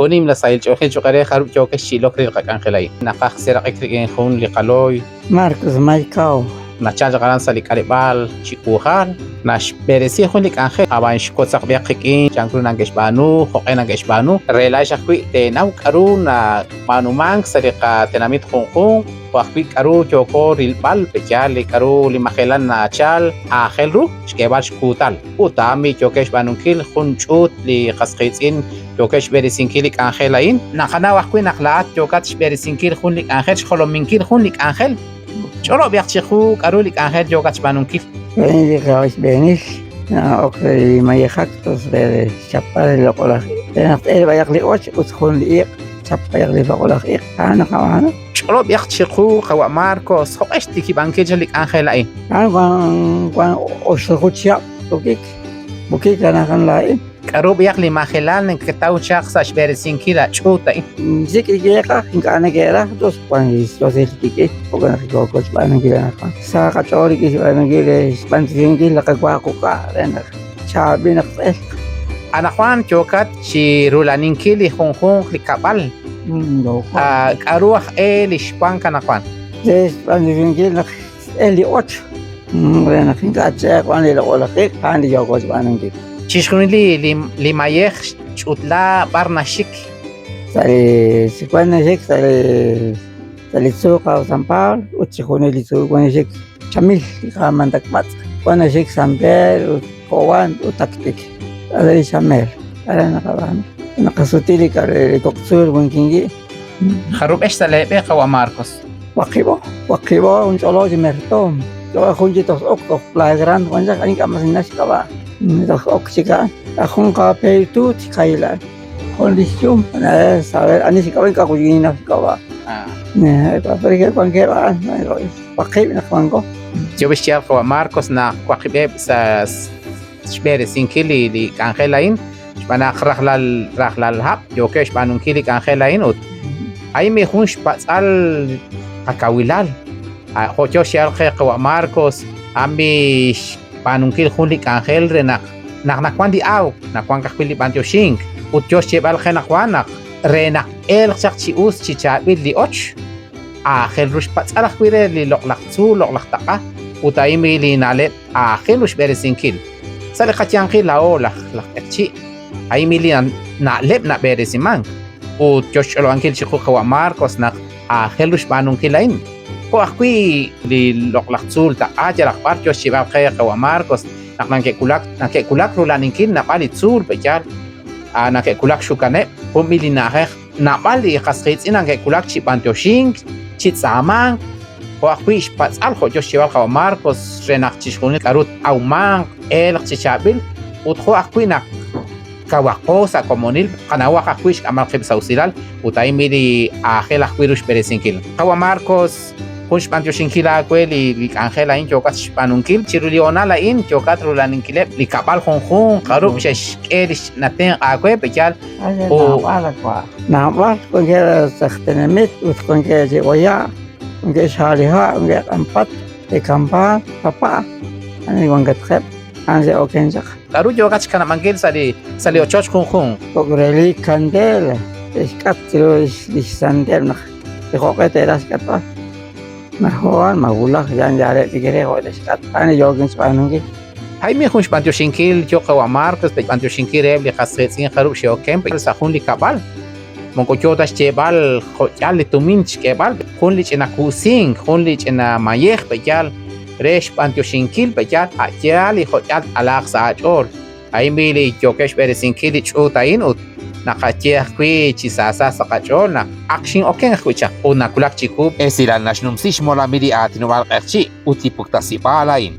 خونيم لسايل جوخي جوكري خرب جوكي شيلوك ريقك أنخلاي نقاق سيرقك ريقين خون لقالوي Marcos Maicao. نتشاج غران سالي كاريبال شيكوخال ناش بيرسي خون لك أنخي أبان شكوت ساق بيقكين جانكرو نانجش بانو خوقي نانجش بانو ريلاش أخوي تناو كارو نا بانو مانك سريقا تناميت خون خون وأخوي كارو جوكو ريلبال بجال كارو لمخيلان ناتشال آخلرو شكيبال شكوتال وطامي جوكيش بانونكيل خون شوت لقسقيتين جوكيش بيرسينكيل لك أنخيلاين نخنا وأخوي نخلات جوكاتش بيرسينكيل خون لك أنخيل شخلو منكيل خون لك أنخيل شلو بيختشخو كاروليك أنخيل جوكاتش بانونكيل Beni kawis benis. Na okey mayakak tos bere chapar lo kolak. Na bayak li och utkun li chapar li kolak ana kawana. شلو بيختشخو خوا ماركوس خو اشتكي بانكيج لك أنخيل أي Ana kwan oshuchia bukik ana kan lai. كارو بيقلي ما خلال إنك تاو شخص بيرسينكيل شوتا Ziki geka ingana gera tos kwan josel kiki ogan ko ko banan gila na sa ka chori ki banan gila bantin gila ka kwa ko ka ren chabi na tel أنا خوان جوكات شي رولانينكيلي خون خون لكابال do كاروح ليش بان كان خوان des bantin gila eli och ren kinga cha kwan le ko la ke kan di ko banan gila تشيشخوني لي ما يخ شوتلا بارناشيك sale si kwan jek sale suka San Paulo utsikone li su kwan jek chamil ka mandak mat kwan jek Sampel kawan utaktik ali chamel ala nakaban nakasutili ka doktor bunkingi خروب إيش سلبي خوا ماركوس wakibo un cholo ji mertom yo khunji tos ok playa grande kwan jak ani kama sinas ka ba tos ok chika akun ka pe tu tikaila kondisium na saber ani sikawen ka kujina ka ba ne porque cualquier wakib na kwango جو بشتيال خوا ماركوس نا كواقبي بيرسينكيلي لي أنخيلاين شبانا رخلال هاب جوكيش بانونكيلي أنخيلاين أي ميخونش بسأل أكاويلال خوتيو شيال خوا ماركوس أمي بانونكيل خونلي أنخيل رنا نكوان دي أو نكوان كخبيلي بانتيو شينك وتيوش جبال خينا خوانك رنا إل شخصي أوس تشابيل لي أوش آخر روش بسأل أخويري لي لقلقتو لقلقتقا وتايمي لي نالت آخر روش بيرسينكيل سالي خاتيانكي لاو لقلقتشي أيمي لي نالب نبيرسيمان وتيوش ألو أنكيل شيخو خوا ماركوس نق آخر روش بانونكيلين هو أخوي لي لقلقتو لتقاجر أخبار تيوش شباب خير خوا ماركوس نكي كولاك رولانينكيل نبالي تسول بجار نكي كولاك شوكاني هم لي ناخر نبالي خسخيت نكي كولاك شي بانتيوشينك شي تسامان هو أخويش بسأل خو جوش شباب خوا ماركوس رناق تشخوني كاروت أو مان إلق تشابيل وتخو أخوي نك كواقوسا كومونيل قناوا أخويش أمال خيب سوسيلال وتايمي لي آخر أخوي روش برسينكيل خوا ماركوس كونش بانتيوشينكيل أخوي لي أنخيلا إن جوكات شبانونكيل تشيروليونا لإن جوكات رولانينكيل لي كابال خون قارو بشش كيرش نتين أخوي بجال nabal kung kaya saktenamit kung kaya si oya kung kaya saliha kung kaya kampat ikampa papa ano yung gatkep ano si okensak قارو جوكات كان مانجيل سالي أوتشوش خون kung reli kandel iskat silo isandel nak ikoke teras kata nahuan magulak yan jare tigere ko iskat ano jogging sa anong هاي ميخونش بانتيوشينكيل جو خوا ماركوس بانتيوشينكيل ريب لي خاصيتين خروب شيو كيم ساخون لي كابال مونكو جوتاش تيبال خوتيال لي تومينش كيبال خون لي انا كوسين خون لي انا مايخ بجال ريش بانتيوشينكيل بجال اجال خوتيال علاق ساجور هاي ميلي جوكيش بيرسينكيل تشوتاين او نقاتيه كوي تشيساسا سقاجور نا اكشن اوكين خويتشا او ناكولاك تشيكوب اسيلال ناشنومسيش مولا ميدي اتنوال قرشي او تيبوك تاسيبالاين